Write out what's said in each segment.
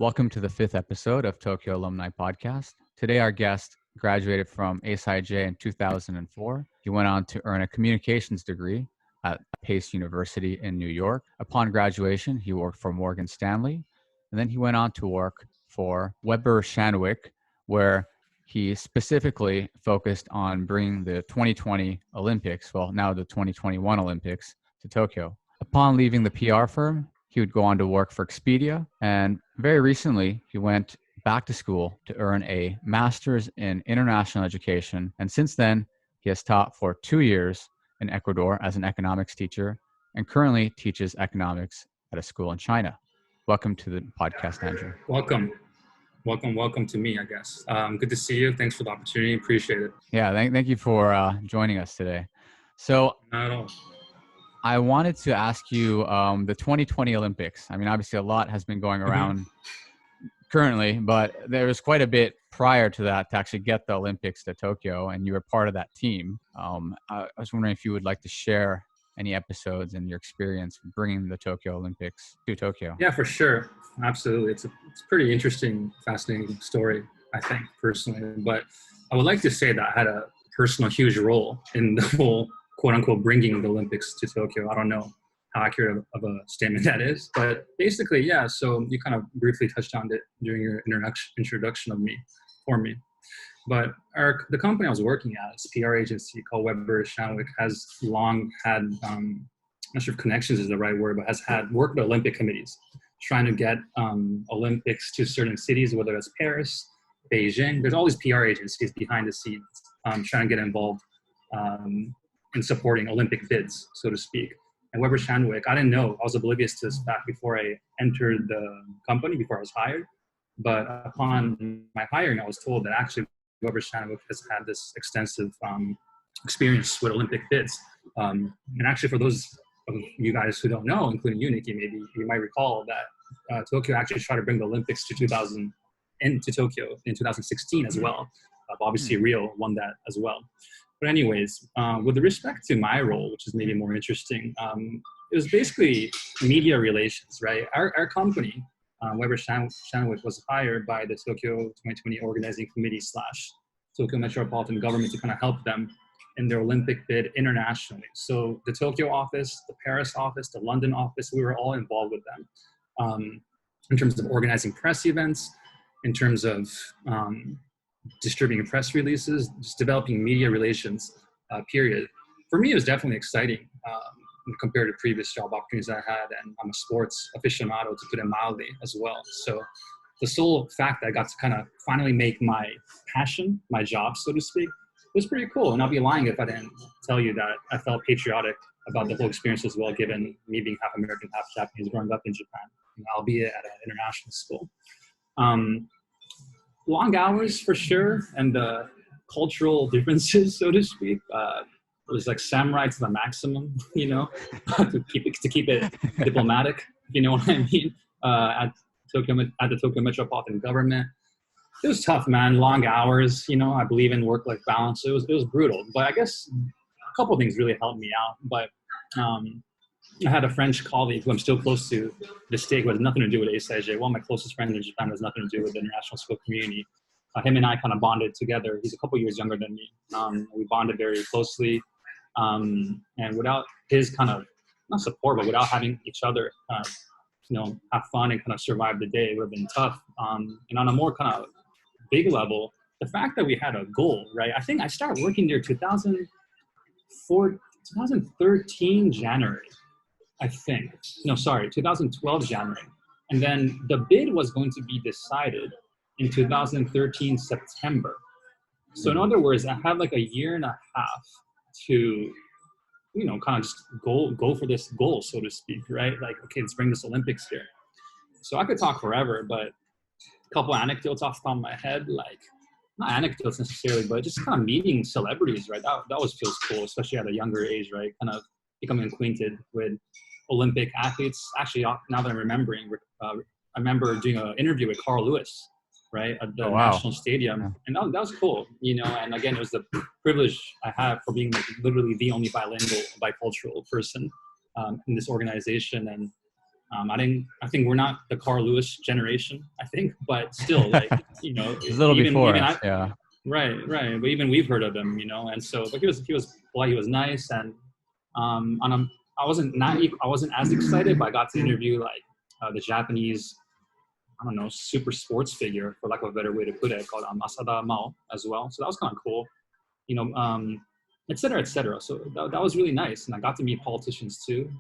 Welcome to the fifth episode of Tokyo Alumni Podcast. Today, our guest graduated from ASIJ in 2004. He went on to earn a communications degree at Pace University in New York. Upon graduation, he worked for Morgan Stanley, and then he went on to work for Weber Shandwick, where he specifically focused on bringing the 2020 Olympics, well, now the 2021 Olympics, to Tokyo. Upon leaving the PR firm, he would go on to work for Expedia, and very recently, he went back to school to earn a master's in international education, and since then, he has taught for 2 years in Ecuador as an economics teacher, and currently teaches economics at a school in China. Welcome to the podcast, Andrew. Welcome to me, I guess. Good to see you. Thanks for the opportunity. Appreciate it. Yeah, thank you for joining us today. So, Not at all. I wanted to ask you the 2020 Olympics. I mean, obviously a lot has been going around currently, but there was quite a bit prior to that to actually get the Olympics to Tokyo, and you were part of that team. I was wondering if you would like to share any episodes and your experience bringing the Tokyo Olympics to Tokyo. Yeah, for sure. Absolutely. It's a pretty interesting, fascinating story, I think, personally. But I would like to say that I had a personal huge role in the whole quote unquote bringing the Olympics to Tokyo. I don't know how accurate of a statement that is, but basically, yeah. So you kind of briefly touched on it during your introduction for me. But the company I was working at, it's a PR agency called Weber Shandwick, has long had, I'm not sure if connections is the right word, but has had worked with Olympic committees, trying to get Olympics to certain cities, whether it's Paris, Beijing. There's all these PR agencies behind the scenes trying to get involved in supporting Olympic bids, so to speak. And Weber Shandwick, I didn't know. I was oblivious to this back before I entered the company, before I was hired. But upon my hiring, I was told that actually Weber Shandwick has had this extensive experience with Olympic bids. And actually, for those of you guys who don't know, including you, Nikki, maybe you might recall that Tokyo actually tried to bring the Olympics to Tokyo in 2016 as well. Obviously, Rio won that as well. But anyways, with respect to my role, which is maybe more interesting, it was basically media relations, right? Our company, Weber Shandwick, was hired by the Tokyo 2020 Organizing Committee / Tokyo Metropolitan Government to kind of help them in their Olympic bid internationally. So the Tokyo office, the Paris office, the London office, we were all involved with them in terms of organizing press events, in terms of distributing press releases, just developing media relations, period. For me, it was definitely exciting compared to previous job opportunities I had, and I'm a sports aficionado, to put it mildly, as well. So the sole fact that I got to kind of finally make my passion, my job, so to speak, was pretty cool. And I'll be lying if I didn't tell you that I felt patriotic about the whole experience as well, given me being half American, half Japanese, growing up in Japan, albeit at an international school. Long hours for sure, and the cultural differences, so to speak. It was like samurai to the maximum, to keep it diplomatic, you know what I mean? At the Tokyo Metropolitan Government, it was tough, man. Long hours, I believe in work-life balance. It was brutal, but I guess a couple of things really helped me out. But I had a French colleague who I'm still close to this day, who has nothing to do with ASIJ. One of my closest friends in Japan has nothing to do with the international school community. Him and I kind of bonded together. He's a couple years younger than me. We bonded very closely. And without his kind of, not support, but without having each other, have fun and kind of survive the day, it would have been tough. And on a more kind of big level, the fact that we had a goal, right? I think I started working there 2013 January. 2012 January. And then the bid was going to be decided in 2013 September. So in other words, I had like a year and a half to, kind of just go for this goal, so to speak, right? Like, okay, let's bring this Olympics here. So I could talk forever, but a couple anecdotes off the top of my head, like, not anecdotes necessarily, but just kind of meeting celebrities, right? That always feels cool, especially at a younger age, right? Kind of becoming acquainted with Olympic athletes. Actually, now that I'm remembering, I remember doing an interview with Carl Lewis, right, at the National Stadium. And that was cool, and again, it was the privilege I had for being literally the only bicultural person in this organization. And I think we're not the Carl Lewis generation, I think, but still, like, you know, a little before us, yeah. Right. But even we've heard of him, you know, and so, but he was polite, he was nice, and I wasn't as excited, but I got to interview like the Japanese, I don't know, super sports figure, for lack of a better way to put it, called Masada Mao as well. So that was kind of cool, you know, et cetera, et cetera. So that was really nice. And I got to meet politicians too,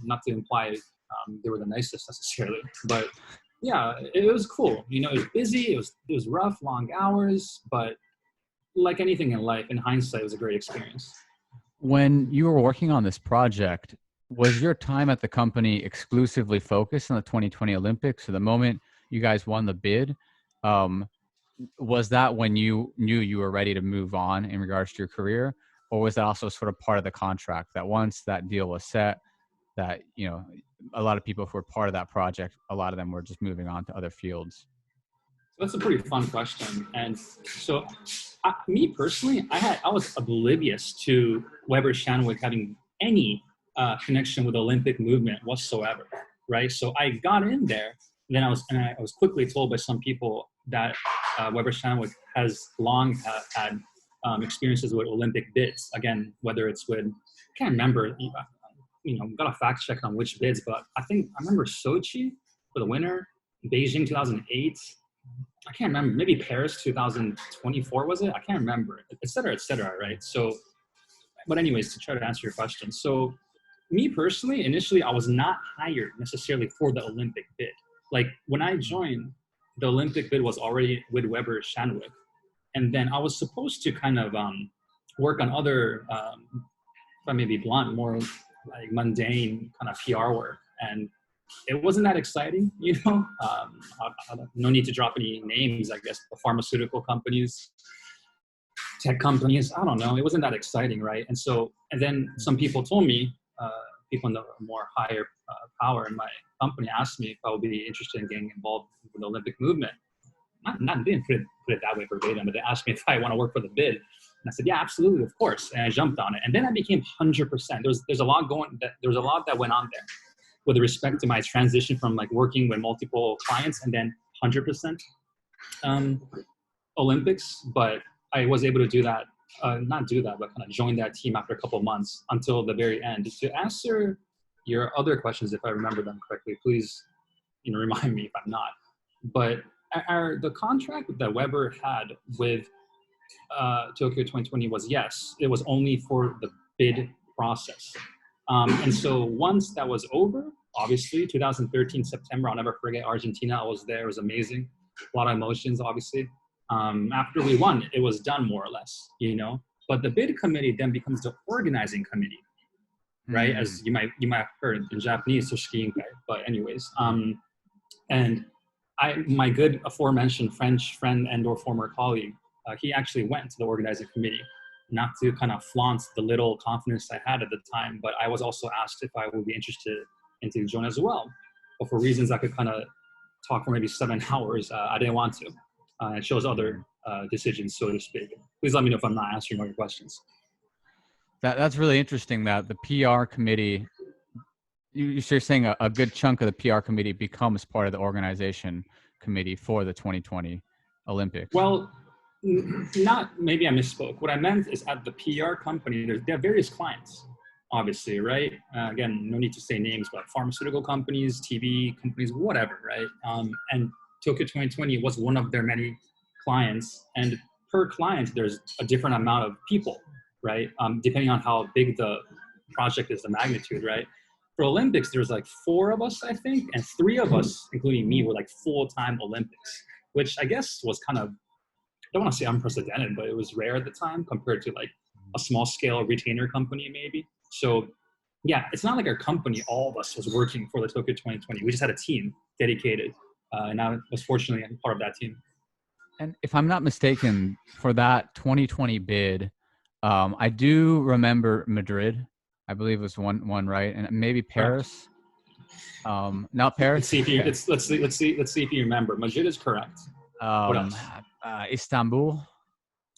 not to imply they were the nicest necessarily, but yeah, it was cool. You know, it was busy, it was rough, long hours, but like anything in life, in hindsight, it was a great experience. When you were working on this project, was your time at the company exclusively focused on the 2020 Olympics? So the moment you guys won the bid, was that when you knew you were ready to move on in regards to your career? Or was that also sort of part of the contract that once that deal was set, that, you know, a lot of people who were part of that project, a lot of them were just moving on to other fields? That's a pretty fun question. And so me personally, I was oblivious to Weber Shandwick having any connection with the Olympic movement whatsoever, right? So I got in there, and then I was quickly told by some people that Weber Shandwick has long had experiences with Olympic bids. Again, whether it's with, I can't remember, you know, got a fact check on which bids, but I remember Sochi for the winter, Beijing 2008. I can't remember, maybe Paris 2024 was it? I can't remember, et cetera, right? So, but anyways, to try to answer your question. So me personally, initially, I was not hired necessarily for the Olympic bid. Like when I joined, the Olympic bid was already with Weber Shandwick. And then I was supposed to kind of work on other, if I may be blunt, more like mundane kind of PR work. And it wasn't that exciting, you know. No need to drop any names, I guess. The pharmaceutical companies, tech companies, I don't know. It wasn't that exciting, right? And then some people told me, people in the more higher power in my company asked me if I would be interested in getting involved with the Olympic movement. Not didn't put it that way verbatim, but they asked me if I want to work for the bid. And I said, yeah, absolutely, of course. And I jumped on it. And then I became 100%. There's a lot that went on there with respect to my transition from like working with multiple clients and then 100% Olympics. But I was able to do that, not do that, but kind of join that team after a couple of months until the very end. To answer your other questions, if I remember them correctly, please, you know, remind me if I'm not. But the contract that Weber had with Tokyo 2020 was, yes, it was only for the bid process. And so once that was over, obviously 2013 September, I'll never forget Argentina. I was there. It was amazing. A lot of emotions, obviously. After we won, it was done more or less, you know. But the bid committee then becomes the organizing committee, right? Mm-hmm. As you might have heard in Japanese, Toshikinkai. But anyways, and my good aforementioned French friend and/or former colleague, he actually went to the organizing committee, not to kind of flaunt the little confidence I had at the time, but I was also asked if I would be interested in to join as well. But for reasons I could kind of talk for maybe 7 hours, I didn't want to. It shows other decisions, so to speak. Please let me know if I'm not answering all your questions. That's really interesting that the PR committee, you're saying a good chunk of the PR committee becomes part of the organization committee for the 2020 Olympics. Well, maybe I misspoke. What I meant is at the PR company, there are various clients, obviously, right? Again, no need to say names, but pharmaceutical companies, TV companies, whatever, right? And Tokyo 2020 was one of their many clients. And per client, there's a different amount of people, right? Depending on how big the project is, the magnitude, right? For Olympics, there's like 4 of us, I think, and 3 of us, including me, were like full-time Olympics, which I guess was kind of, I don't want to say unprecedented, but it was rare at the time compared to like a small scale retainer company maybe. So yeah, it's not like our company, all of us was working for the Tokyo 2020. We just had a team dedicated, and I was fortunately part of that team. And if I'm not mistaken, for that 2020 bid, I do remember Madrid. I believe it was one right, and maybe Paris. Not Paris. Let's see if you remember. Madrid is correct. What else? Istanbul.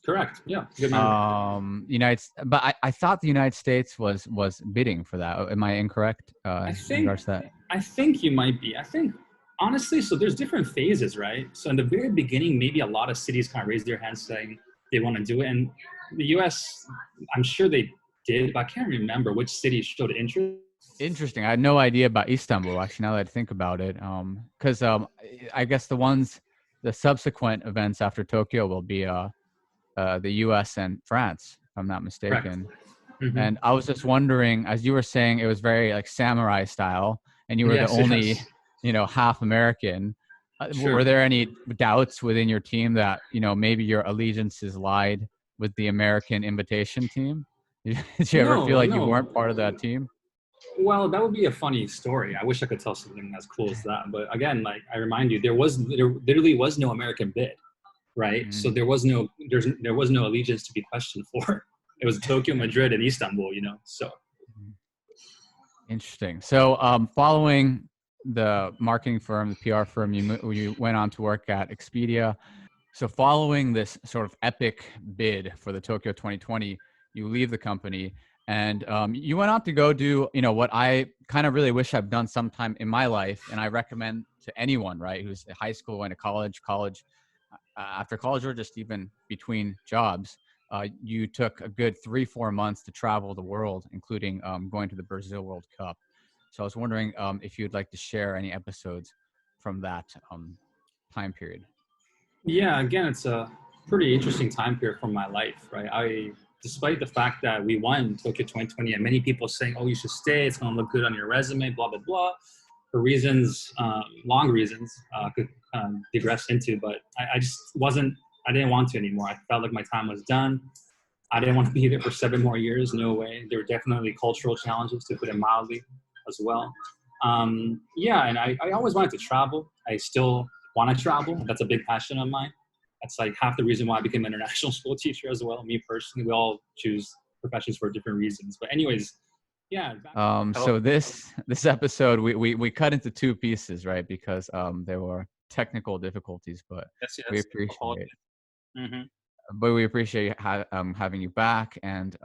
Correct. Yeah. Good memory. But I thought the United States was bidding for that. Am I incorrect? I I think you might be. I think, honestly, so there's different phases, right? So in the very beginning, maybe a lot of cities kind of raised their hands saying they want to do it. And the US, I'm sure they did, but I can't remember which city showed interest. Interesting. I had no idea about Istanbul, actually, now that I think about it. Because I guess the subsequent events after Tokyo will be the US and France, if I'm not mistaken. Mm-hmm. And I was just wondering, as you were saying, it was very like samurai style, and you were the only, half American. Sure. Were there any doubts within your team that, maybe your allegiances lied with the American invitation team? Did you ever feel like you weren't part of that team? Well, that would be a funny story. I wish I could tell something as cool as that. But again, like I remind you, there literally was no American bid, right? Mm-hmm. So there was no allegiance to be questioned for. It was Tokyo, Madrid, and Istanbul, so. Interesting. So following the marketing firm, the PR firm, you went on to work at Expedia. So following this sort of epic bid for the Tokyo 2020, you leave the company and you went on to go do, what I kind of really wish I've done sometime in my life. And I recommend to anyone, right, who's in high school and college, after college, or just even between jobs. You took a good 3-4 months to travel the world, including going to the Brazil World Cup. So I was wondering if you'd like to share any episodes from that time period. Yeah, again, it's a pretty interesting time period from my life, right? Despite the fact that we won Tokyo 2020 and many people saying, oh, you should stay, it's going to look good on your resume, blah, blah, blah, for reasons, long reasons, I could digress into, but I didn't want to anymore. I felt like my time was done. I didn't want to be there for 7 more years. No way. There were definitely cultural challenges, to put it mildly, as well. And I always wanted to travel. I still want to travel. That's a big passion of mine. That's like half the reason why I became an international school teacher as well. Me personally, we all choose professions for different reasons. But anyways, yeah. So this episode, we cut into 2 pieces, right? Because there were technical difficulties, but yes. We appreciate it. Mm-hmm. But we appreciate having you back, and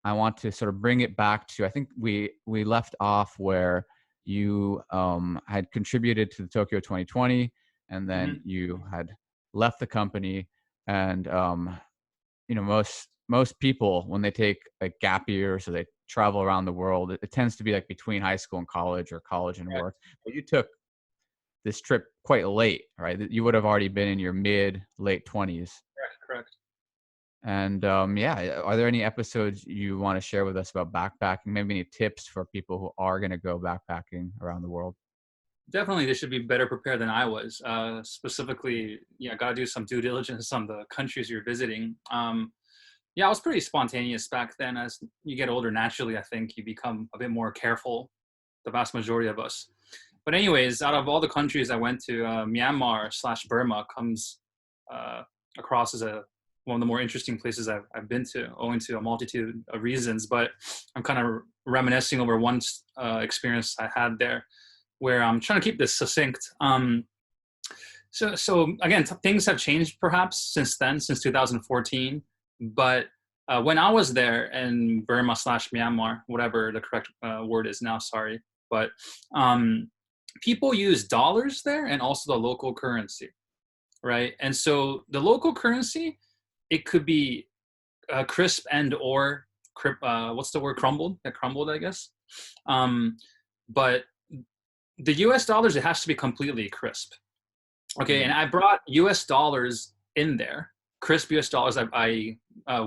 I want to sort of bring it back to, I think we left off where you had contributed to the Tokyo 2020, and then Mm-hmm. you had left the company, and most people, when they take like gap years or they travel around the world, it tends to be like between high school and college, or college and work. But you took this trip quite late, right? You would have already been in your late 20s. Correct. And are there any episodes you want to share with us about backpacking? Maybe any tips for people who are going to go backpacking around the world? Definitely, they should be better prepared than I was. Specifically, got to do some due diligence on the countries you're visiting. I was pretty spontaneous back then. As you get older, naturally, I think you become a bit more careful, the vast majority of us. But anyways, out of all the countries I went to, Myanmar/Burma comes across as one of the more interesting places I've been to, owing to a multitude of reasons. But I'm kind of reminiscing over one experience I had there, where I'm trying to keep this succinct. So again, things have changed perhaps since then, since 2014. But when I was there in Burma/Myanmar, whatever the correct word is now, sorry, but people use dollars there and also the local currency, right? And so the local currency, it could be crisp and or what's the word? Crumbled, I guess. But the US dollars, it has to be completely crisp. Okay, and I brought US dollars in there, crisp US dollars. I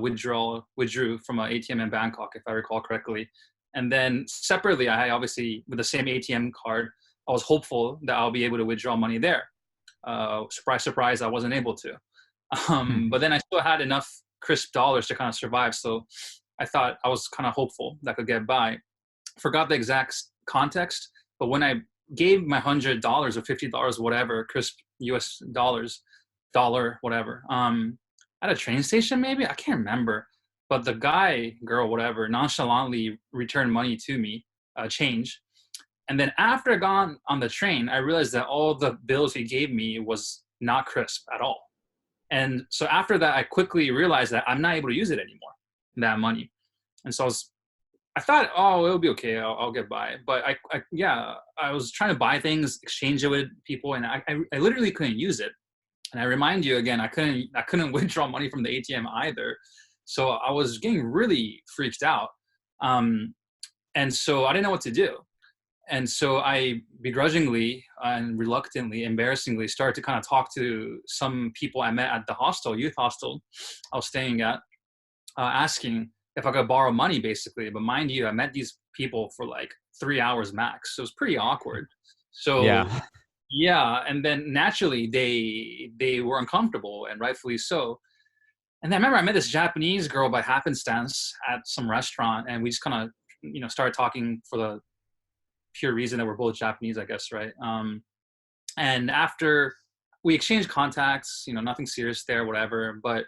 withdrew from an ATM in Bangkok, if I recall correctly. And then separately, I obviously, with the same ATM card, I was hopeful that I'll be able to withdraw money there. Surprise, surprise, I wasn't able to. But then I still had enough crisp dollars to kind of survive. So I thought I was kind of hopeful that I could get by. Forgot the exact context, but when I gave my $100 or $50, whatever, crisp US dollars, whatever, at a train station, maybe, I can't remember, but the guy, girl, whatever, nonchalantly returned money to me, change. And then after I got on the train, I realized that all the bills he gave me was not crisp at all. And so after that, I quickly realized that I'm not able to use it anymore, that money. And so I was I thought, oh, it'll be okay. I'll get by. But I was trying to buy things, exchange it with people, and I literally couldn't use it. And I remind you again, I couldn't withdraw money from the ATM either. So I was getting really freaked out. And so I didn't know what to do. And so I begrudgingly and reluctantly, embarrassingly, started to kind of talk to some people I met at the hostel, youth hostel I was staying at, asking if I could borrow money, basically. But mind you, I met these people for like 3 hours max. So it was pretty awkward. So yeah. And then naturally they were uncomfortable, and rightfully so. And I remember I met this Japanese girl by happenstance at some restaurant, and we just kind of, started talking for the pure reason that we're both Japanese, I guess, right? And after we exchanged contacts, nothing serious there, whatever. But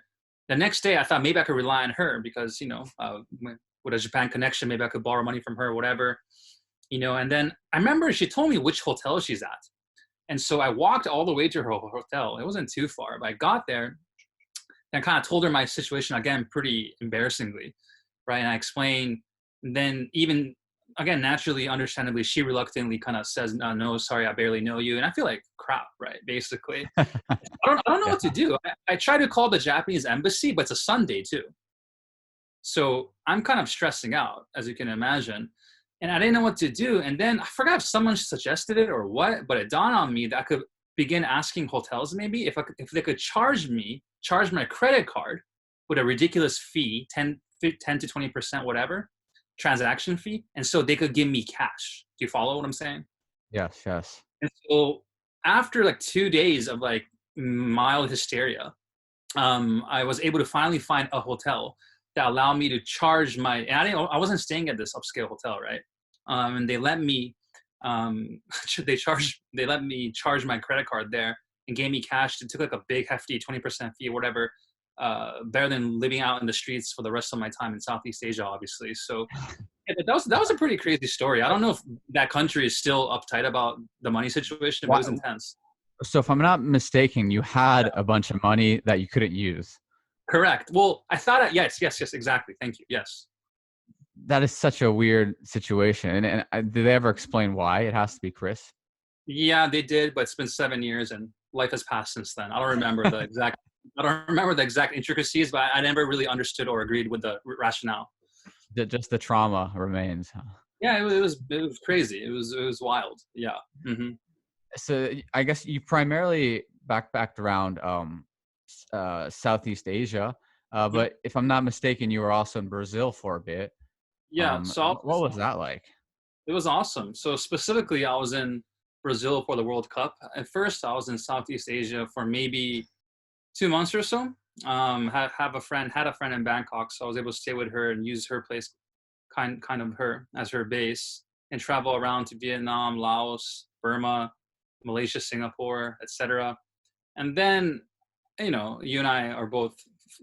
the next day I thought maybe I could rely on her because, with a Japan connection, maybe I could borrow money from her, whatever, and then I remember she told me which hotel she's at. And so I walked all the way to her hotel. It wasn't too far, but I got there and I kind of told her my situation again, pretty embarrassingly, right? And I explained, and then even, again, naturally, understandably, she reluctantly kind of says, no, sorry, I barely know you. And I feel like crap, right? Basically. I don't know what to do. I tried to call the Japanese embassy, but it's a Sunday too. So I'm kind of stressing out, as you can imagine. And I didn't know what to do. And then I forgot if someone suggested it or what, but it dawned on me that I could begin asking hotels maybe if they could charge my credit card with a ridiculous fee, 10 to 20%, whatever, transaction fee. And so they could give me cash. Do you follow what I'm saying? Yes. And so after like 2 days of like mild hysteria, I was able to finally find a hotel that allowed me to charge and I wasn't staying at this upscale hotel, right? And they let me, they let me charge my credit card there and gave me cash. It took like a big hefty 20% fee or whatever, better than living out in the streets for the rest of my time in Southeast Asia, obviously. So yeah, that was a pretty crazy story. I don't know if that country is still uptight about the money situation, but it was intense. So if I'm not mistaken, you had a bunch of money that you couldn't use. Correct. Well, I thought, yes, exactly. Thank you. Yes. That is such a weird situation. And did they ever explain why it has to be Chris? Yeah, they did, but it's been 7 years and life has passed since then. I don't remember the exact intricacies, but I never really understood or agreed with the rationale. Just the trauma remains. Yeah, it was crazy. It was wild. Yeah. Mm-hmm. So I guess you primarily backpacked around Southeast Asia, but if I'm not mistaken, you were also in Brazil for a bit. Yeah. So what was that like? It was awesome. So specifically, I was in Brazil for the World Cup. At first, I was in Southeast Asia for maybe 2 months or so. Had a friend in Bangkok, so I was able to stay with her and use her place, kind of her as her base, and travel around to Vietnam, Laos, Burma, Malaysia, Singapore, etc. And then, you and I are both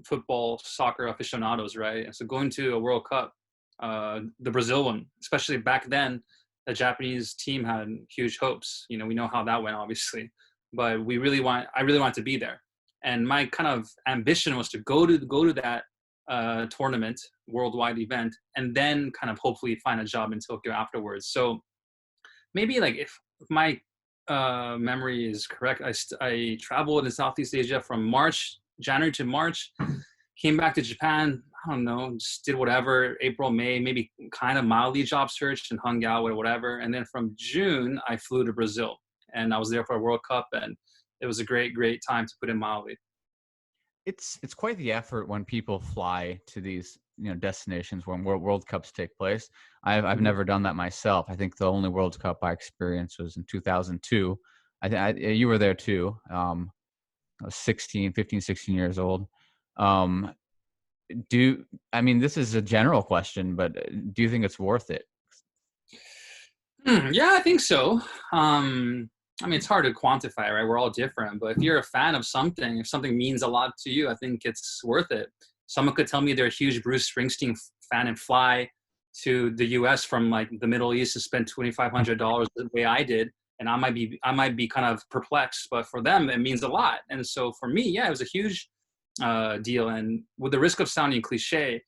football, soccer aficionados, right? And so going to a World Cup, the Brazil one, especially back then, the Japanese team had huge hopes. We know how that went, obviously, but I really wanted to be there. And my kind of ambition was to go to that tournament, worldwide event, and then kind of hopefully find a job in Tokyo afterwards. So maybe like if my memory is correct, I traveled in Southeast Asia from January to March, came back to Japan, I don't know, just did whatever, April, May, maybe kind of mildly job searched and hung out with whatever. And then from June, I flew to Brazil and I was there for a World Cup, and it was a great, great time, to put it mildly. It's quite the effort when people fly to these destinations when World Cups take place. I've never done that myself. I think the only World Cup I experienced was in 2002. You were there too. I was 15, 16 years old. This is a general question, but do you think it's worth it? Yeah, I think so. It's hard to quantify, right? We're all different, but if you're a fan of something, if something means a lot to you, I think it's worth it. Someone could tell me they're a huge Bruce Springsteen fan and fly to the US from like the Middle East to spend $2,500 the way I did. And I might be kind of perplexed, but for them, it means a lot. And so for me, yeah, it was a huge deal. And with the risk of sounding cliche,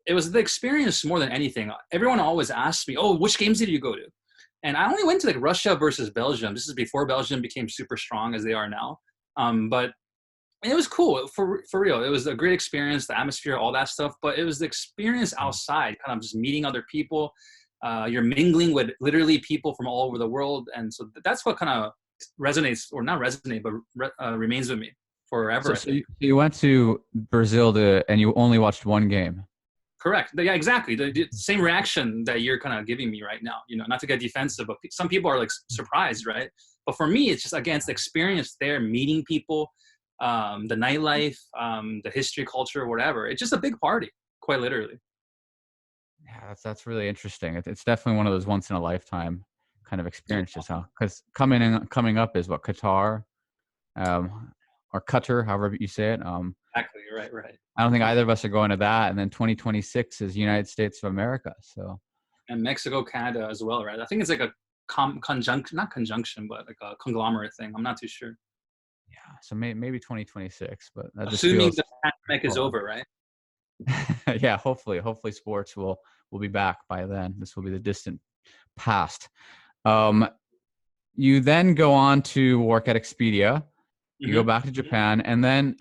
it was the experience more than anything. Everyone always asks me, oh, which games did you go to? And I only went to like Russia versus Belgium. This is before Belgium became super strong as they are now. But it was cool for real. It was a great experience, the atmosphere, all that stuff. But it was the experience outside, kind of just meeting other people. You're mingling with literally people from all over the world. And so that's what kind of resonates, or not resonate, but remains with me forever. So you went to Brazil and you only watched one game. Correct. Yeah, exactly. The same reaction that you're kind of giving me right now, you know, not to get defensive, but some people are like surprised, right? But for me, it's just, again, it's the experience there, meeting people, the nightlife, the history, culture, whatever. It's just a big party, quite literally. Yeah, that's really interesting. It's definitely one of those once in a lifetime kind of experiences, huh? Because coming up is what, Qatar, or Qatar, however you say it. Exactly. Right. I don't think either of us are going to that. And then 2026 is United States of America. So, and Mexico, Canada as well, right? I think it's like a not conjunction, but like a conglomerate thing. I'm not too sure. Yeah. So maybe 2026, but that assuming just feels, the pandemic is over, right? Yeah. Hopefully sports will be back by then. This will be the distant past. You then go on to work at Expedia. You go back to Japan, and then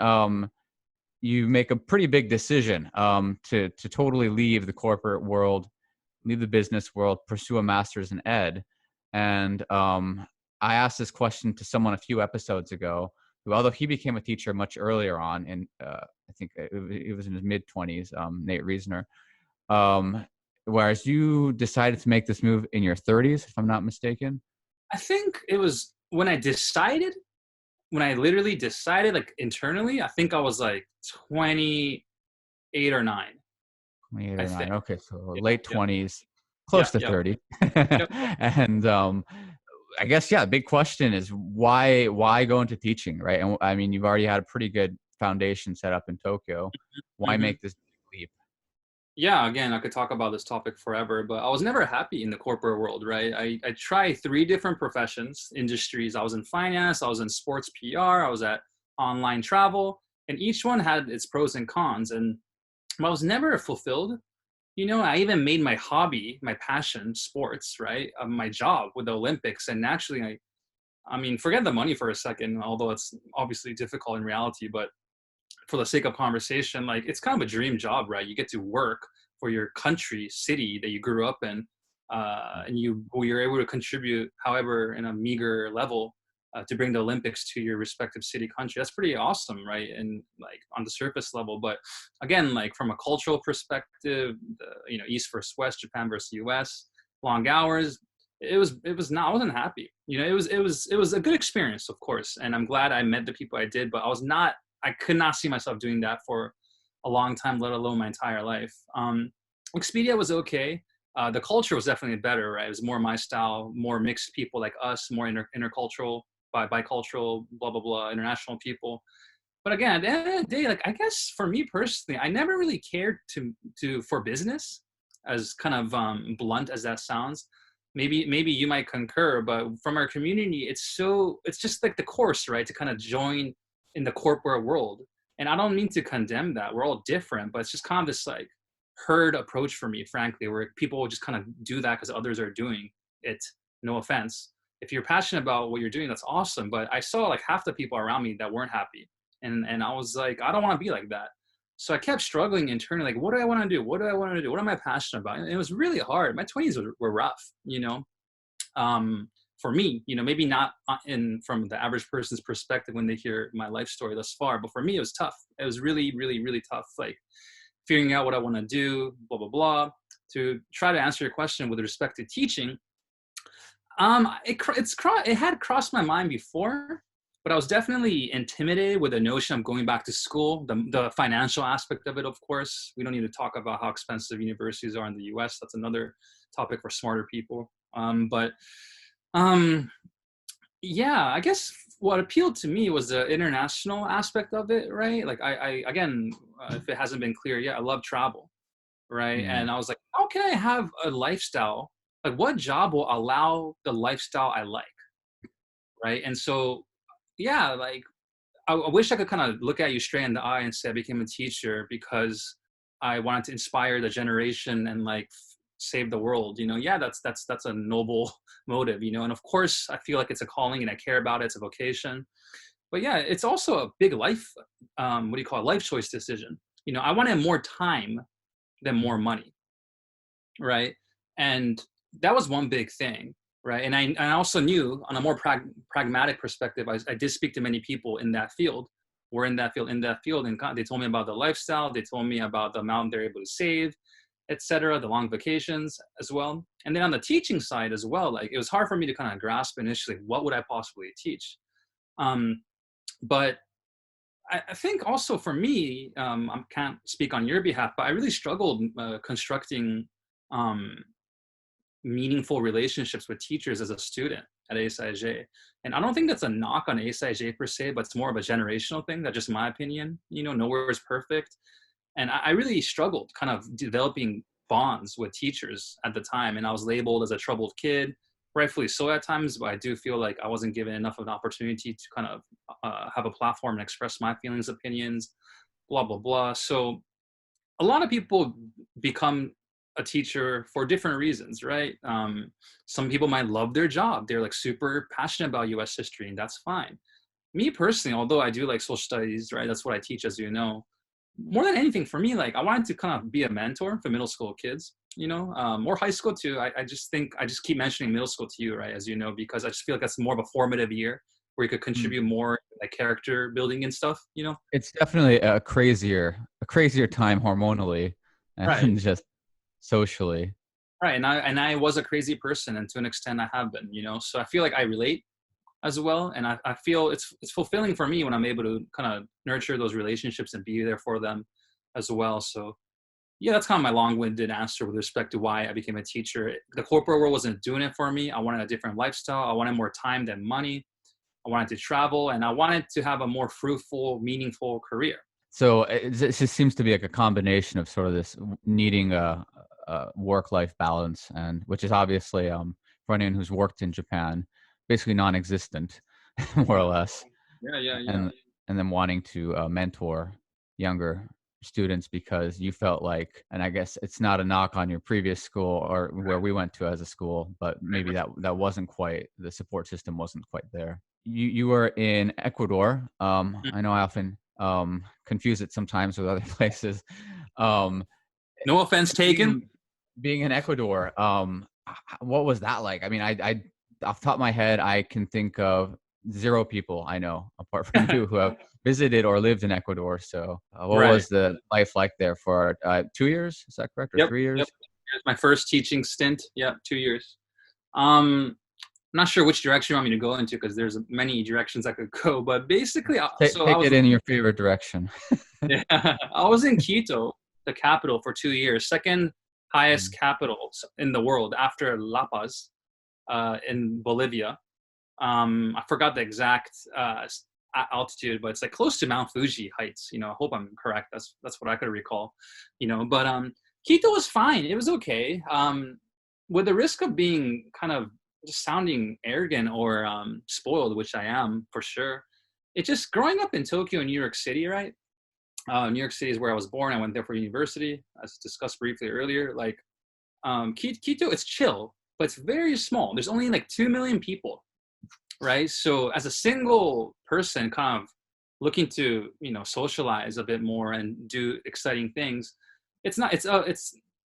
you make a pretty big decision to totally leave the corporate world, leave the business world, pursue a master's in ed. And I asked this question to someone a few episodes ago, who, although he became a teacher much earlier on, and I think it was in his mid-20s, Nate Reasoner, whereas you decided to make this move in your 30s, if I'm not mistaken. I think it was when I literally decided, like internally, I think I was like 28 or 9. 28 or 9. Okay, so yeah, late 20s, close to 30. And I guess, yeah, big question is why go into teaching, right? And I mean, you've already had a pretty good foundation set up in Tokyo. Why make this leap? Yeah, again, I could talk about this topic forever, but I was never happy in the corporate world, right? I tried 3 different professions, industries. I was in finance, I was in sports PR, I was at online travel, and each one had its pros and cons. And I was never fulfilled. You know, I even made my hobby, my passion, sports, right? My job with the Olympics. And naturally, I mean, forget the money for a second, although it's obviously difficult in reality, but for the sake of conversation, like it's kind of a dream job, right? You get to work for your country, city that you grew up in, and you're able to contribute, however, in a meager level, to bring the Olympics to your respective city, country. That's pretty awesome, right? And like on the surface level, but again, like from a cultural perspective, East versus West, Japan versus US, long hours. It was not. I wasn't happy. You know, it was a good experience, of course, and I'm glad I met the people I did, but I could not see myself doing that for a long time, let alone my entire life. Expedia was okay. The culture was definitely better, right? It was more my style, more mixed people like us, more intercultural, bicultural, blah, blah, blah, international people. But again, at the end of the day, like, I guess for me personally, I never really cared for business, as kind of blunt as that sounds. Maybe you might concur, but from our community, it's just like the course, right? To kind of join in the corporate world. And I don't mean to condemn that. We're all different, but it's just kind of this like herd approach for me, frankly, where people will just kind of do that because others are doing it. No offense. If you're passionate about what you're doing, that's awesome. But I saw like half the people around me that weren't happy. And I was like, I don't want to be like that. So I kept struggling internally, like, what do I want to do? What do I want to do? What am I passionate about? And it was really hard. My 20s were rough, you know. For me, you know, maybe not from the average person's perspective when they hear my life story thus far, but for me, it was tough. It was really, really, really tough. Like figuring out what I want to do, blah, blah, blah. To try to answer your question with respect to teaching, it had crossed my mind before, but I was definitely intimidated with the notion of going back to school, the financial aspect of it, of course. We don't need to talk about how expensive universities are in the US. That's another topic for smarter people. Yeah, I guess what appealed to me was the international aspect of it, right? Like I again, if it hasn't been clear yet, I love travel, right? And I was like, how can I have a lifestyle? Like what job will allow the lifestyle I like, right? And so, yeah, like I wish I could kind of look at you straight in the eye and say I became a teacher because I wanted to inspire the generation and like save the world, yeah, that's a noble motive, and of course I feel like it's a calling and I care about it. It's a vocation, but yeah, it's also a big life, life choice decision. I wanted more time than more money, right? And that was one big thing, right? And I also knew on a more pragmatic perspective, I did speak to many people in that field, and they told me about the lifestyle, they told me about the amount they're able to save, etc., the long vacations as well. And then on the teaching side as well, like it was hard for me to kind of grasp initially what would I possibly teach. But I think also for me, I can't speak on your behalf, but I really struggled constructing meaningful relationships with teachers as a student at ASIJ. And I don't think that's a knock on ASIJ per se, but it's more of a generational thing. That's just my opinion. Nowhere is perfect. And I really struggled kind of developing bonds with teachers at the time. And I was labeled as a troubled kid, rightfully so at times, but I do feel like I wasn't given enough of an opportunity to kind of have a platform and express my feelings, opinions, blah, blah, blah. So a lot of people become a teacher for different reasons, right? Some people might love their job. They're like super passionate about US history, and that's fine. Me personally, although I do like social studies, right? That's what I teach, as you know. More than anything for me, like I wanted to kind of be a mentor for middle school kids, or high school too. I just keep mentioning middle school to you, right? As you know, because I just feel like that's more of a formative year where you could contribute more like character building and stuff, It's definitely a crazier time hormonally and right. just socially. Right. And I was a crazy person, and to an extent I have been, so I feel like I relate as well. And I feel it's fulfilling for me when I'm able to kind of nurture those relationships and be there for them as well. So yeah, that's kind of my long-winded answer with respect to why I became a teacher. The corporate world wasn't doing it for me. I wanted a different lifestyle. I wanted more time than money. I wanted to travel, and I wanted to have a more fruitful, meaningful career. So it just seems to be like a combination of sort of this needing a work-life balance, and which is obviously for anyone who's worked in Japan, basically non-existent, more or less. Yeah. And then wanting to mentor younger students because you felt like, and I guess it's not a knock on your previous school or where we went to as a school, but maybe that wasn't quite, the support system wasn't quite there. You were in Ecuador. I know I often confuse it sometimes with other places. No offense taken. Being in Ecuador, what was that like? I mean, I off the top of my head, I can think of 0 people I know apart from you who have visited or lived in Ecuador. So what was the life like there for 2 years? Is that correct? Or 3 years? Yep. It was my first teaching stint. Yeah, 2 years. I'm not sure which direction you want me to go into because there's many directions I could go, but basically, take it in your favorite direction. Yeah, I was in Quito, the capital, for 2 years, second highest capital in the world after La Paz in Bolivia. I forgot the exact altitude, but it's like close to Mount Fuji heights. I hope I'm correct. That's what I could recall. But Quito was fine. It was okay. With the risk of being kind of just sounding arrogant or spoiled, which I am for sure. It's just growing up in Tokyo and New York City, right? New York City is where I was born. I went there for university, as discussed briefly earlier. Like Quito, it's chill, but it's very small. There's only like 2 million people, right? So as a single person kind of looking to, socialize a bit more and do exciting things, it's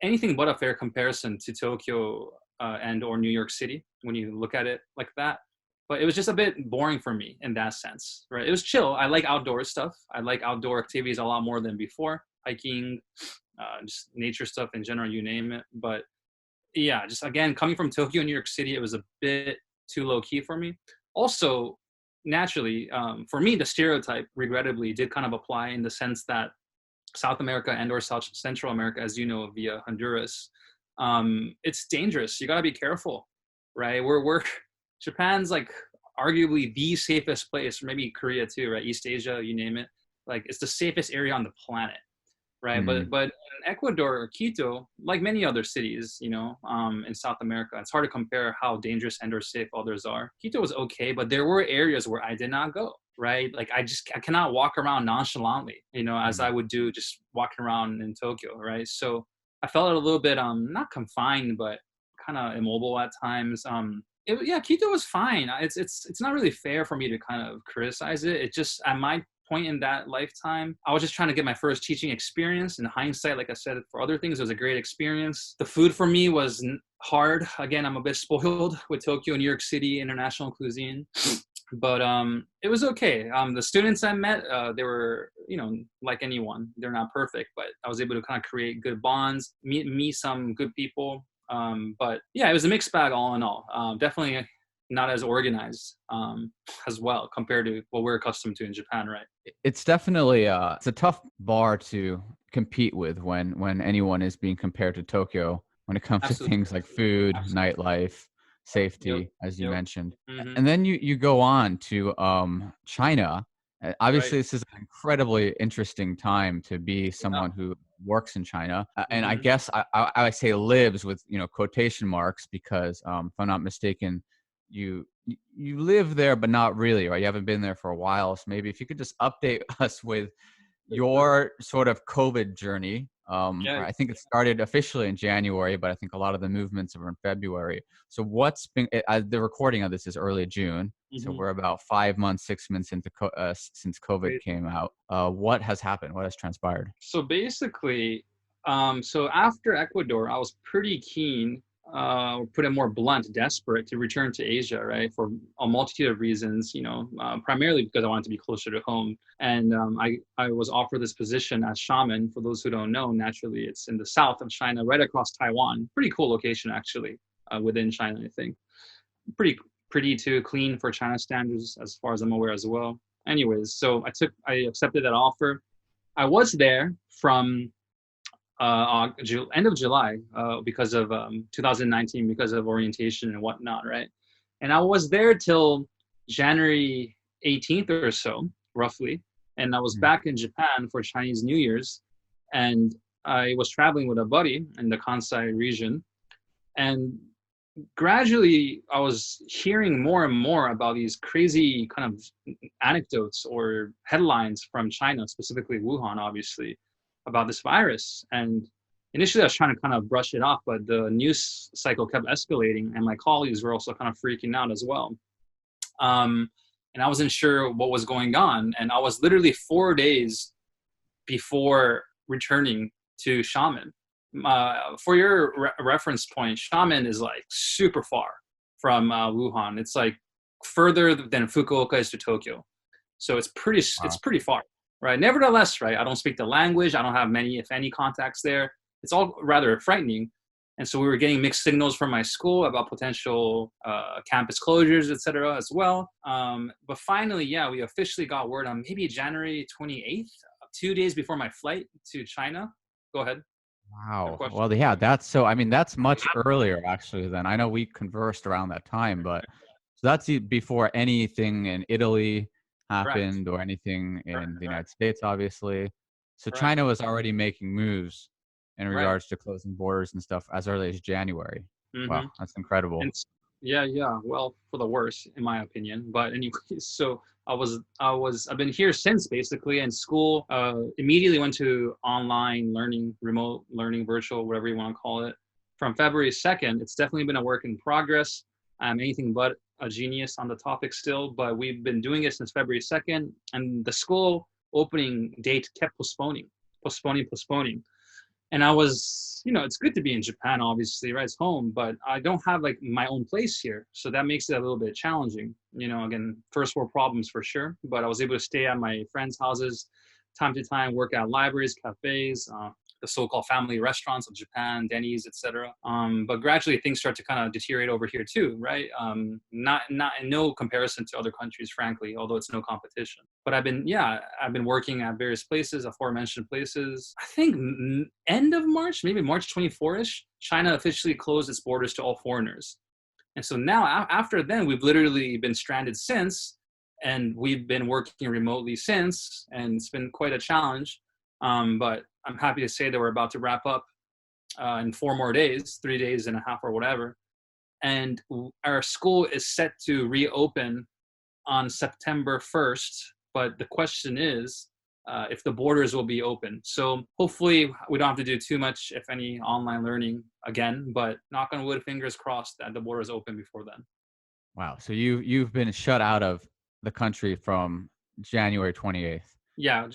anything but a fair comparison to Tokyo and or New York City when you look at it like that. But it was just a bit boring for me in that sense, right? It was chill. I like outdoor stuff. I like outdoor activities a lot more than before. Hiking, just nature stuff in general, you name it. But yeah, just again, coming from Tokyo and New York City, it was a bit too low key for me. Also, naturally, for me, the stereotype, regrettably, did kind of apply in the sense that South America and or South Central America, as you know, via Honduras, it's dangerous. You got to be careful, right? We're Japan's like arguably the safest place, maybe Korea too, right? East Asia, you name it. Like it's the safest area on the planet, right? But in Ecuador or Quito, like many other cities, in South America, it's hard to compare how dangerous and or safe others are. Quito was okay, but there were areas where I did not go. right? Like I cannot walk around nonchalantly, as I would do just walking around in Tokyo, right? So I felt a little bit not confined, but kind of immobile at times. Quito was fine. It's not really fair for me to kind of criticize it. It just, at my point in that lifetime, I was just trying to get my first teaching experience. In hindsight, like I said, for other things, it was a great experience. The food for me was hard. Again, I'm a bit spoiled with Tokyo, New York City, international cuisine. But it was okay. The students I met, they were, like anyone, they're not perfect, but I was able to kind of create good bonds, meet some good people. But yeah, it was a mixed bag all in all. Definitely not as organized as well compared to what we're accustomed to in Japan, right? It's definitely it's a tough bar to compete with when anyone is being compared to Tokyo when it comes Absolutely. to things like food, Absolutely. nightlife, safety, Yep. as you mentioned. Mm-hmm. And then you go on to China. Obviously, Right. this is an incredibly interesting time to be someone who works in China, and I guess I say lives with quotation marks because if I'm not mistaken, you live there but not really, right? You haven't been there for a while, so maybe if you could just update us with your sort of COVID journey. Yeah. I think it started officially in January, but I think a lot of the movements were in February. So what's been the recording of this is early June, so Mm-hmm. we're about 5 months, 6 months into since COVID came out. What has happened? What has transpired? So basically, so after Ecuador, I was pretty keen, put it more blunt, desperate to return to Asia, right? For a multitude of reasons, primarily because I wanted to be closer to home. And I was offered this position as shaman. For those who don't know, naturally, it's in the south of China, right across Taiwan. Pretty cool location, actually, within China, I think. Pretty too clean for China standards, as far as I'm aware as well. Anyways, so I accepted that offer. I was there from end of July because of 2019, because of orientation and whatnot, right? And I was there till January 18th or so, roughly. And I was back in Japan for Chinese New Year's. And I was traveling with a buddy in the Kansai region. And gradually, I was hearing more and more about these crazy kind of anecdotes or headlines from China, specifically Wuhan, obviously, about this virus. And initially, I was trying to kind of brush it off, but the news cycle kept escalating, and my colleagues were also kind of freaking out as well. And I wasn't sure what was going on. And I was literally 4 days before returning to Shaman. For your reference point, Shaman is like super far from Wuhan. It's like further than Fukuoka is to Tokyo. So it's pretty far, right? Nevertheless, right, I don't speak the language. I don't have many, if any, contacts there. It's all rather frightening. And so we were getting mixed signals from my school about potential campus closures, et cetera, as well. But finally, yeah, we officially got word on maybe January 28th, 2 days before my flight to China. Go ahead. Wow. Well, yeah, that's much earlier actually than I know we conversed around that time, but so that's before anything in Italy happened or anything in the United States, obviously. So China was already making moves in regards to closing borders and stuff as early as January. Wow, that's incredible. And yeah. Well, for the worse, in my opinion. But anyways, so I've been here since basically, and school immediately went to online learning, remote learning, virtual, whatever you want to call it. From February 2nd, it's definitely been a work in progress. I'm anything but a genius on the topic still, but we've been doing it since February 2nd, and the school opening date kept postponing. And I was, it's good to be in Japan, obviously, right? It's home, but I don't have like my own place here. So that makes it a little bit challenging. Again, first world problems for sure, but I was able to stay at my friends' houses time to time, work at libraries, cafes, the so-called family restaurants of Japan, Denny's, etc. But gradually things start to kind of deteriorate over here too, right? Not in no comparison to other countries, frankly, although it's no competition. But I've been working at various places, aforementioned places. I think end of March, maybe March 24-ish, China officially closed its borders to all foreigners. And so now after then, we've literally been stranded since, and we've been working remotely since, and it's been quite a challenge. But I'm happy to say that we're about to wrap up in 4 more days, 3 days and a half or whatever. And our school is set to reopen on September 1st, but the question is if the borders will be open. So hopefully we don't have to do too much, if any, online learning again, but knock on wood, fingers crossed that the borders open before then. Wow. So you've been shut out of the country from January 28th. Yeah,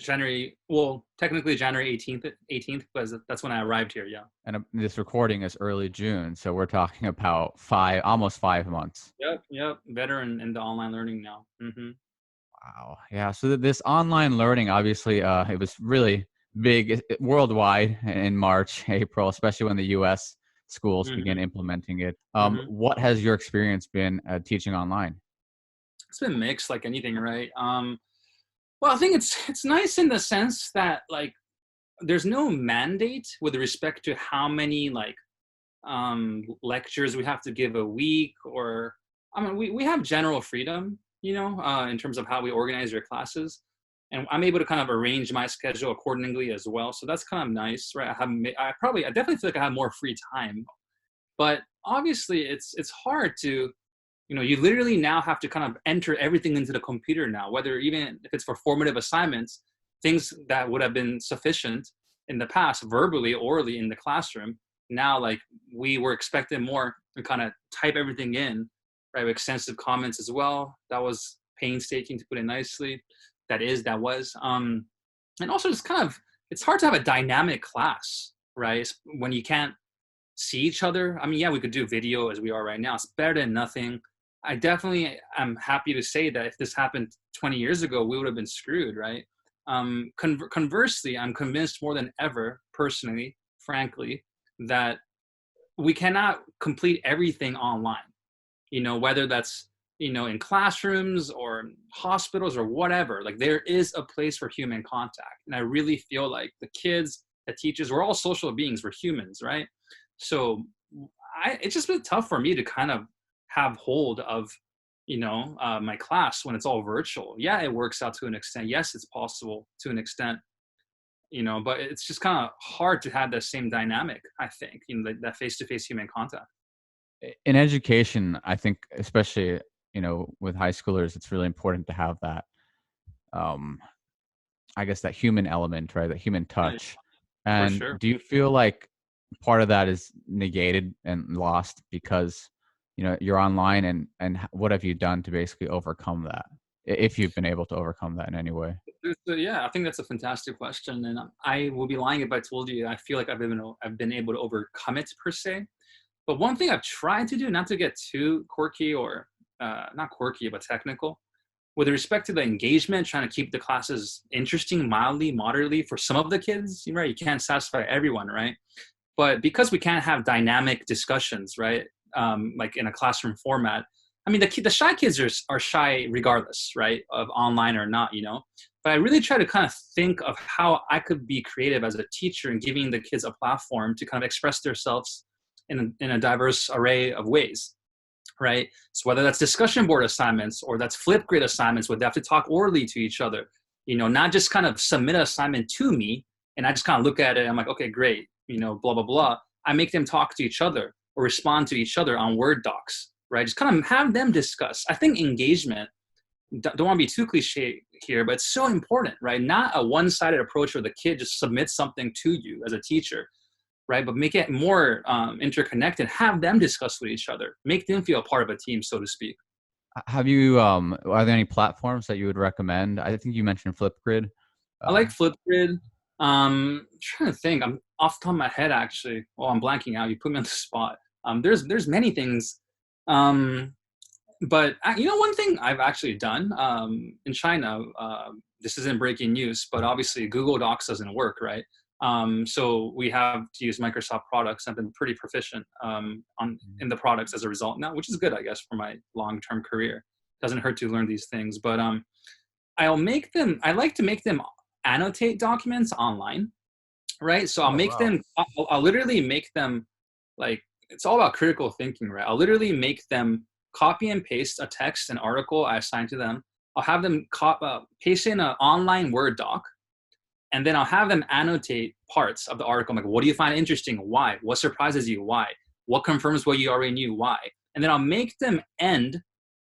technically January 18th, because that's when I arrived here, yeah. And this recording is early June, so we're talking about almost 5 months. Yep. Better in the online learning now. Mm-hmm. Wow. Yeah. So this online learning, obviously, it was really big worldwide in March, April, especially when the U.S. schools began implementing it. What has your experience been teaching online? It's been mixed, like anything, right? Well, I think it's nice in the sense that like there's no mandate with respect to how many like lectures we have to give a week, or I mean we have general freedom, in terms of how we organize your classes, and I'm able to kind of arrange my schedule accordingly as well. So that's kind of nice, right? I definitely feel like I have more free time, but obviously it's hard to. You literally now have to kind of enter everything into the computer now, whether even if it's for formative assignments, things that would have been sufficient in the past, verbally, orally in the classroom. Now, like we were expected more to kind of type everything in, right? With extensive comments as well. That was painstaking, to put it nicely. That was. And also it's hard to have a dynamic class, right? When you can't see each other. I mean, yeah, we could do video as we are right now. It's better than nothing. I definitely am happy to say that if this happened 20 years ago, we would have been screwed, right? Conversely, I'm convinced more than ever, personally, frankly, that we cannot complete everything online, whether that's, in classrooms or hospitals or whatever. Like there is a place for human contact. And I really feel like the kids, the teachers, we're all social beings, we're humans, right? So it's just been tough for me to kind of have hold of, my class when it's all virtual. Yeah, it works out to an extent. Yes, it's possible to an extent, but it's just kind of hard to have that same dynamic, I think, that face-to-face human contact. In education, I think, especially, with high schoolers, it's really important to have that, I guess, that human element, right? That human touch. And sure. Do you feel like part of that is negated and lost because you're online, and what have you done to basically overcome that, if you've been able to overcome that in any way? So, yeah, I think that's a fantastic question, and I will be lying if I told you I feel like I've been able to overcome it per se. But one thing I've tried to do, not to get too quirky or not quirky but technical, with respect to the engagement, trying to keep the classes interesting, mildly, moderately for some of the kids, right? You can't satisfy everyone, right? But because we can't have dynamic discussions, right? Like in a classroom format. I mean, the shy kids are shy regardless, right? Of online or not, But I really try to kind of think of how I could be creative as a teacher and giving the kids a platform to kind of express themselves in a diverse array of ways, right? So whether that's discussion board assignments or that's flip grid assignments where they have to talk orally to each other, not just kind of submit an assignment to me and I just kind of look at it and I'm like, okay, great, blah, blah, blah. I make them talk to each other or respond to each other on Word docs, right? Just kind of have them discuss. I think engagement, don't want to be too cliche here, but it's so important, right? Not a one-sided approach where the kid just submits something to you as a teacher, right? But make it more interconnected, have them discuss with each other, make them feel part of a team, so to speak. Have you, are there any platforms that you would recommend? I think you mentioned Flipgrid. I like Flipgrid. I'm trying to think. I'm off the top of my head, actually. Well, I'm blanking out. You put me on the spot. There's many things. But one thing I've actually done in China, this isn't breaking news, but obviously Google Docs doesn't work, right? So we have to use Microsoft products. I've been pretty proficient in the products as a result now, which is good, I guess, for my long-term career. Doesn't hurt to learn these things, but I like to make them annotate documents online, right? So I'll literally make them, like, it's all about critical thinking, right? I'll literally make them copy and paste a text, an article I assign to them. I'll have them paste in an online Word doc, and then I'll have them annotate parts of the article. I'm like, what do you find interesting? Why? What surprises you? Why? What confirms what you already knew? Why? And then I'll make them end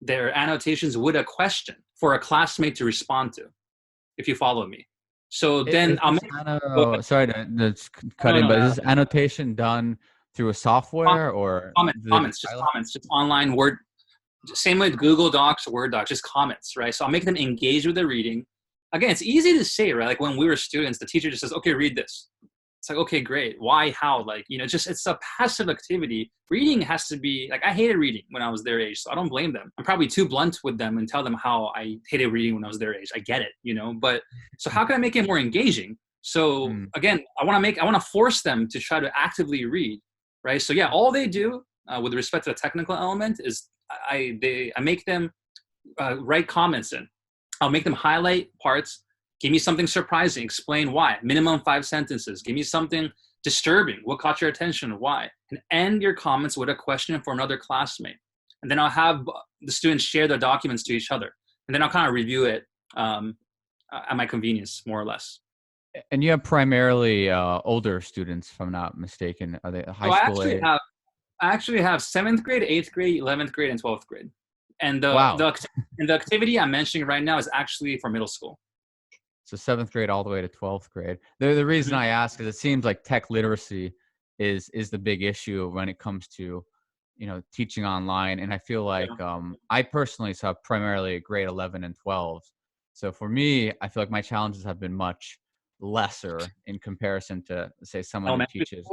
their annotations with a question for a classmate to respond to, if you follow me. So then I'll make... Sorry to cut in, but is this annotation done through a software or comments, just online Word, same with Google Docs, Word Docs, just comments, right? So I'll make them engage with the reading. Again, it's easy to say, right? Like when we were students, the teacher just says, okay, read this. It's like, okay, great. Why, how? Like, you know, just, it's a passive activity. Reading has to be, like, I hated reading when I was their age, so I don't blame them. I'm probably too blunt with them and tell them how I hated reading when I was their age. I get it, you know, but so how can I make it more engaging? So again, I want to force them to try to actively read, right? So yeah, all they do with respect to the technical element is I make them write comments in. I'll make them highlight parts. Give me something surprising. Explain why. Minimum 5 sentences. Give me something disturbing. What caught your attention? Why? And end your comments with a question for another classmate. And then I'll have the students share their documents to each other. And then I'll kind of review it at my convenience, more or less. And you have primarily older students, if I'm not mistaken. Are they high school age? I actually have 7th grade, 8th grade, 11th grade, and 12th grade. And the activity I'm mentioning right now is actually for middle school. So 7th grade all the way to 12th grade. The reason I ask is it seems like tech literacy is the big issue when it comes to, you know, teaching online. And I feel like I personally saw primarily grade 11 and 12. So for me, I feel like my challenges have been much lesser in comparison to, say, someone who teaches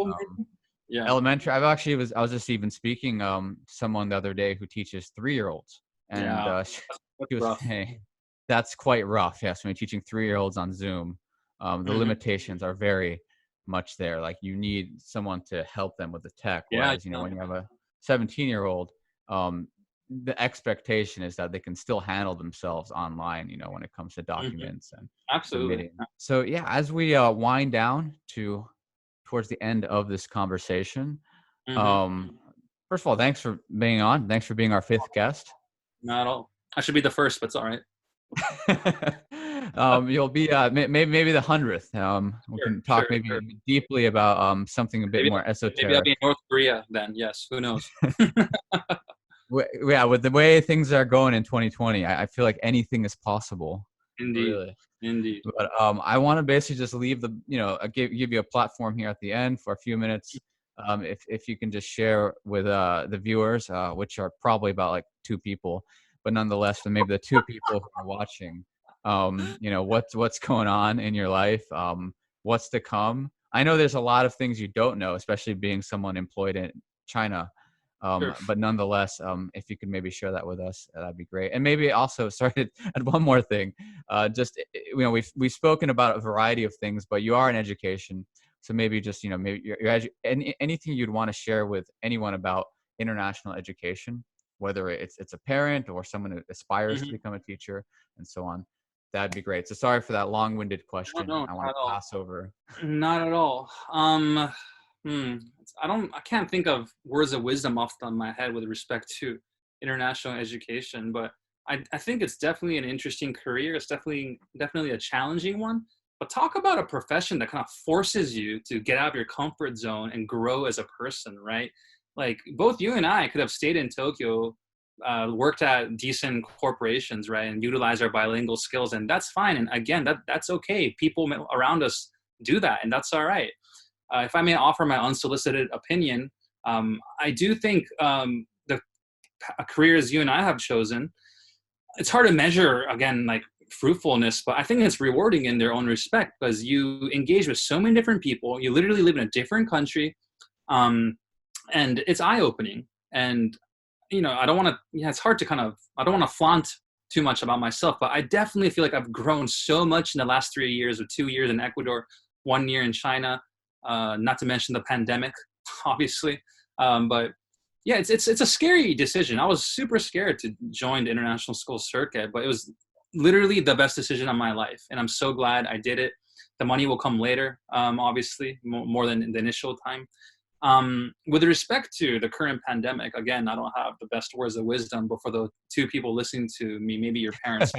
elementary. I was just even speaking to someone the other day who teaches 3-year-olds, and she was saying that's quite rough. Yes, when you're teaching 3-year-olds on Zoom, the limitations are very much there. Like you need someone to help them with the tech. Whereas, you know, when you have a 17-year-old, the expectation is that they can still handle themselves online, you know, when it comes to documents and absolutely. So yeah, as we wind down towards the end of this conversation, first of all, thanks for being on. Thanks for being our 5th guest. Not at all. I should be the first, but it's all right. You'll be maybe the 100th. We can talk deeply about something a bit more esoteric. Maybe I'll be in North Korea then. Yes, who knows? Yeah, with the way things are going in 2020, I feel like anything is possible. Indeed. Really. Indeed. But I want to basically just leave give you a platform here at the end for a few minutes. If you can just share with the viewers, which are probably about like 2 people, but nonetheless, maybe the 2 people who are watching, you know, what's going on in your life, what's to come. I know there's a lot of things you don't know, especially being someone employed in China. But nonetheless, if you could maybe share that with us, that'd be great. And maybe also, sorry to add one more thing, just, you know, we've spoken about a variety of things, but you are in education. So maybe just, you know, maybe anything you'd want to share with anyone about international education, whether it's a parent or someone who aspires to become a teacher and so on. That'd be great. So sorry for that long-winded question. No, I want to pass over. Not at all. I can't think of words of wisdom off the top of my head with respect to international education, but I think it's definitely an interesting career. It's definitely a challenging one. But talk about a profession that kind of forces you to get out of your comfort zone and grow as a person, right? Like both you and I could have stayed in Tokyo, worked at decent corporations, right, and utilize our bilingual skills, and that's fine. And again, that's okay. People around us do that, and that's all right. If I may offer my unsolicited opinion, I do think the careers you and I have chosen, it's hard to measure, again, like fruitfulness, but I think it's rewarding in their own respect because you engage with so many different people. You literally live in a different country, and it's eye-opening. And, you know, it's hard to I don't want to flaunt too much about myself, but I definitely feel like I've grown so much in the last 3 years, or 2 years in Ecuador, 1 year in China, not to mention the pandemic, obviously. But yeah, it's a scary decision. I was super scared to join the international school circuit, but it was literally the best decision of my life. And I'm so glad I did it. The money will come later, obviously, more than the initial time. With respect to the current pandemic, again, I don't have the best words of wisdom, but for the 2 people listening to me, maybe your parents.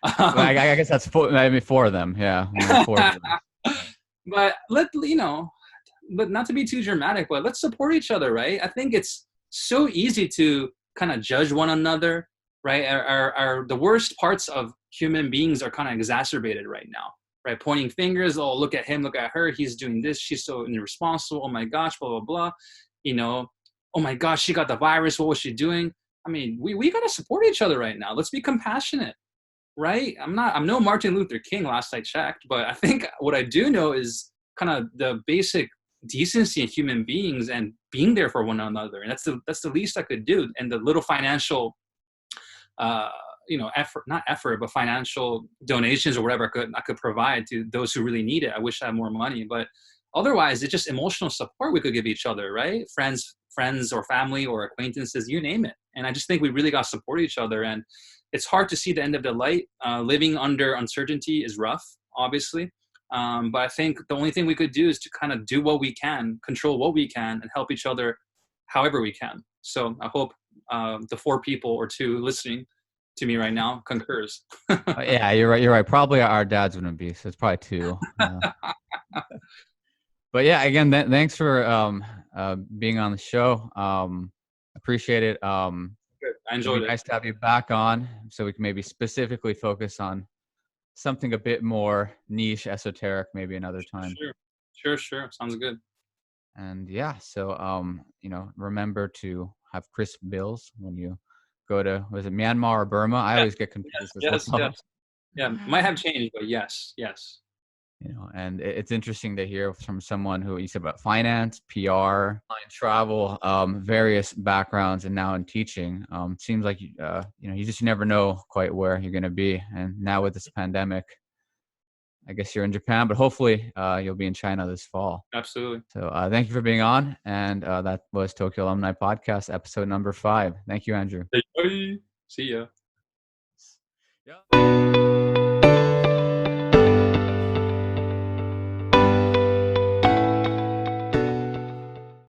I guess that's 4 of them. Yeah. 4 of them. But but not to be too dramatic, but let's support each other, right? I think it's so easy to kind of judge one another right? Are the worst parts of human beings are kind of exacerbated right now, right? Pointing fingers, oh, look at him, look at her, he's doing this, she's so irresponsible, oh my gosh, blah, blah, blah. You know, oh my gosh, she got the virus, what was she doing? I mean, we got to support each other right now. Let's be compassionate, right? I'm no Martin Luther King, last I checked, but I think what I do know is kind of the basic decency in human beings and being there for one another. And that's the least I could do. And the little financial, not effort, but financial donations or whatever I could provide to those who really need it. I wish I had more money, but otherwise it's just emotional support we could give each other, right? Friends or family or acquaintances, you name it. And I just think we really got to support each other. And it's hard to see the end of the light. Living under uncertainty is rough, obviously. But I think the only thing we could do is to kind of do what we can, control what we can, and help each other however we can. So I hope the 4 people or 2 listening to me right now concurs. Yeah, you're right. You're right. Probably our dads wouldn't be, so it's probably 2. But yeah, again, thanks for being on the show. Appreciate it. Good. I enjoyed it. Nice to have you back on, so we can maybe specifically focus on something a bit more niche, esoteric, maybe another time. Sure. Sounds good. And yeah, so remember to have crisp bills when you go to, was it Myanmar or Burma? I always get confused. Yes. Yeah, might have changed, but yes. And it's interesting to hear from someone who, you said about finance, PR, travel, various backgrounds, and now in teaching. Seems like you never know quite where you're going to be. And now with this pandemic, I guess you're in Japan, but hopefully you'll be in China this fall. Absolutely. So thank you for being on. And that was Tokyo Alumni Podcast, episode number 5. Thank you, Andrew. Hey, see ya. Yeah.